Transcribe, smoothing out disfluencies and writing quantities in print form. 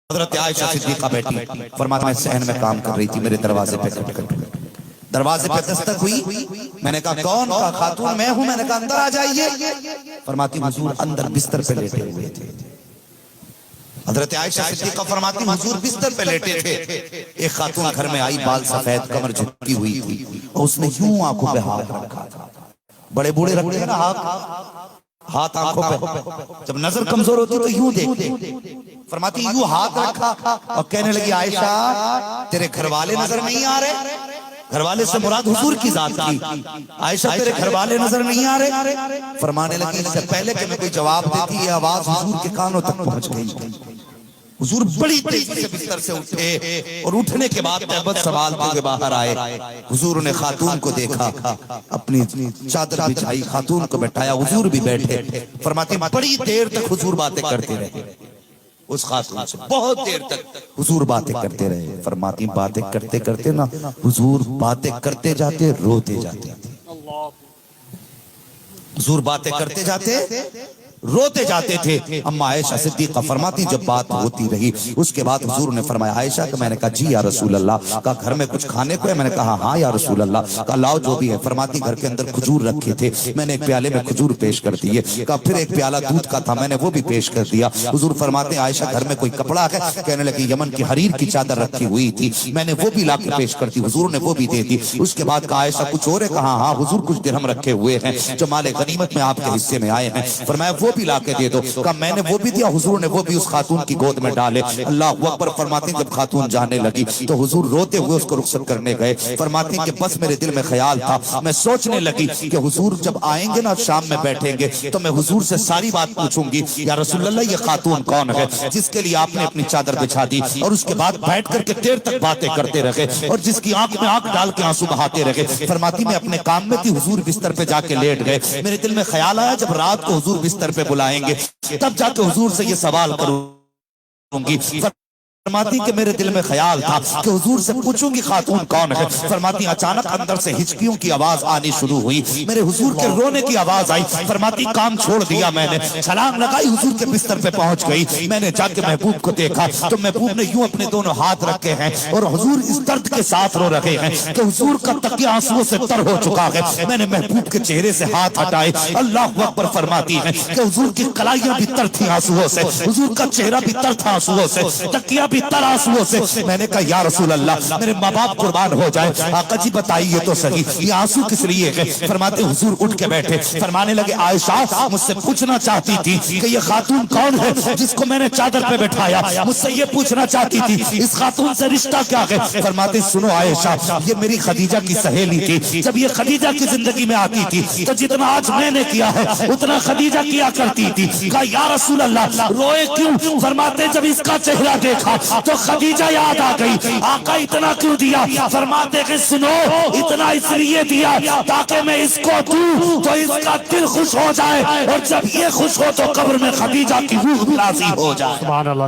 حضرت عائشہ صدیقہ بیٹی فرماتا میں صحن میں کام کر رہی تھی، میرے دروازے پہ دروازے پہ دستک ہوئی، میں نے کہا کون؟ کہا خاتون میں ہوں۔ میں نے کہا اندر آ جائیے۔ فرماتی حضور اندر بستر پہ لیٹے ہوئے تھے۔ حضرت عائشہ صدیقہ فرماتی حضور بستر پہ لیٹے تھے، ایک خاتون گھر میں آئی، بال سفید، کمر جھکی ہوئی تھی، اور اس نے یوں آنکھوں پہ ہاتھ رکھا تھا۔ بڑے بوڑھے رکھتے ہیں نا ہاتھ آنکھوں پہ، جب نظر کمزور ہوتی تو یوں دیکھتے۔ فرماتی یوں ہاتھ رکھا اور کہنے لگی عائشہ تیرے گھر والے نظر نہیں آ رہے؟ گھر والے سے مراد حضور کی ذات تھی۔ عائشہ تیرے گھر والے نظر نہیں آ رہے؟ فرمانے لگی اس سے پہلے کہ میں کوئی جواب دیتی یہ آواز حضور کے کانوں تک پہنچ گئی۔ حضور بڑی تیزی سے بستر سے اٹھے اور اٹھنے کے بعد تہبت سنبھالتے ہوئے باہر آئے۔ حضور نے خاتون کو دیکھا، اپنی چادر بچھائی، خاتون کو بٹھایا، حضور بھی بیٹھے۔ فرماتی بڑی دیر تک حضور باتیں کرتے رہے، اس خاتون سے بہت دیر تک حضور باتیں کرتے رہے۔ فرماتی باتیں کرتے کرتے نا حضور باتیں کرتے جاتے روتے جاتے، حضور باتیں کرتے جاتے روتے جاتے تھے۔ اما عائشہ صدیقہ فرماتی جب بات ہوتی رہی اس کے بعد حضور نے فرمایا عائشہ کہ میں نے کہا جی یا رسول اللہ، کہا گھر میں کچھ کھانے کو ہے؟ میں نے کہا ہاں یا رسول اللہ، کہا لاؤ جو بھی ہے۔ فرماتی گھر کے اندر کھجور رکھے تھے، میں نے ایک پیالے میں کھجور پیش کر دیے، کہا پھر ایک پیالہ دودھ کا تھا، میں نے وہ بھی پیش کر دیا۔ حضور فرماتے عائشہ گھر میں کوئی کپڑا ہے؟ کہنے لگی یمن کی حریر کی چادر رکھی ہوئی تھی، میں نے وہ بھی لا کے پیش کر دی، حضور نے وہ بھی دے دی۔ اس کے بعد کہا عائشہ کچھ اور ہے؟ کہا ہاں حضور کچھ درہم رکھے ہوئے ہیں جو مال غنیمت میں آپ کے حصے میں آئے ہیں۔ فرمایا وہ بھی لا کے دے دو، کہا میں نے وہ بھی دیا، حضور نے وہ بھی اس خاتون کی گود میں ڈالے۔ اللہ اکبر۔ فرماتی جب خاتون جانے لگی تو حضور روتے ہوئے اس کو رخصت کرنے گئے۔ فرماتی کہ بس میرے دل میں خیال تھا، میں سوچنے لگی کہ حضور جب آئیں گے نا شام میں بیٹھیں گے تو میں حضور سے ساری بات پوچھوں گی، یا رسول اللہ یہ خاتون کون ہے جس کے لیے آپ نے اپنی چادر بچھا دی اور اس کے بعد بیٹھ کر کے دیر تک باتیں کرتے رہے اور جس کی آنکھ میں آنکھ ڈال کے آنسو بہاتے رہے۔ فرماتی میں اپنے کام میں تھی، حضور بستر پہ جا کے لیٹ گئے، میرے دل میں خیال آیا جب رات کو حضور بستر پہ بلائیں گے تب جا کے حضور سے یہ سوال کروں گی۔ فرماتی کہ میرے دل میں خیال تھا کہ حضور سے پوچھوں گی خاتون کون ہے۔ فرماتی اچانک اندر سے ہچکیوں کی آواز آنی شروع ہوئی، میرے حضور کے رونے کی آواز آئی۔ فرماتی کام چھوڑ دیا میں نے، چھلانگ لگائی، حضور کے بستر پہ پہنچ گئی۔ میں نے جا کے محبوب کو دیکھا تو محبوب نے یوں اپنے دونوں ہاتھ رکھے ہیں اور حضور اس درد کے ساتھ رو رہے ہیں کہ حضور کا تکیہ آنسوؤں سے تر ہو چکا ہے۔ میں نے محبوب کے چہرے سے ہاتھ ہٹائے، اللہ اکبر۔ فرماتی ہے کہ حضور کی کلائیاں بھی تر تھیں آنسوؤں سے، حضور کا چہرہ بھی تر تھا آنسوؤں سے، تکیہ بھی تر آنسوؤں سے۔ میں نے کہا یا رسول اللہ میرے ماں باپ قربان ہو جائے، آقا جی بتائیے تو صحیح یہ آنسو کس لیے ہے؟ فرماتے حضور اٹھ کے بیٹھے، فرمانے لگے عائشہ مجھ سے پوچھنا چاہتی تھی کہ یہ خاتون کون ہے جس کو میں نے چادر پہ بٹھایا، مجھ سے یہ پوچھنا چاہتی تھی اس خاتون سے رشتہ کیا ہے؟ فرماتے سنو عائشہ یہ میری خدیجہ کی سہیلی تھی، جب یہ خدیجہ کی زندگی میں آتی تھی تو جتنا آج میں نے کیا ہے اتنا خدیجہ کیا کرتی تھی۔ کہا یا رسول اللہ روئے کیوں؟ فرماتے جب اس کا چہرہ دیکھا تو خدیجہ یاد آ گئی، آقا اتنا کیوں دیا؟ فرماتے کہ سنو اتنا اس لیے دیا تاکہ میں اس کو دوں تو اس کا دل خوش ہو جائے اور جب یہ خوش ہو تو قبر میں خدیجہ کی روح راضی ہو جائے۔ سبحان اللہ۔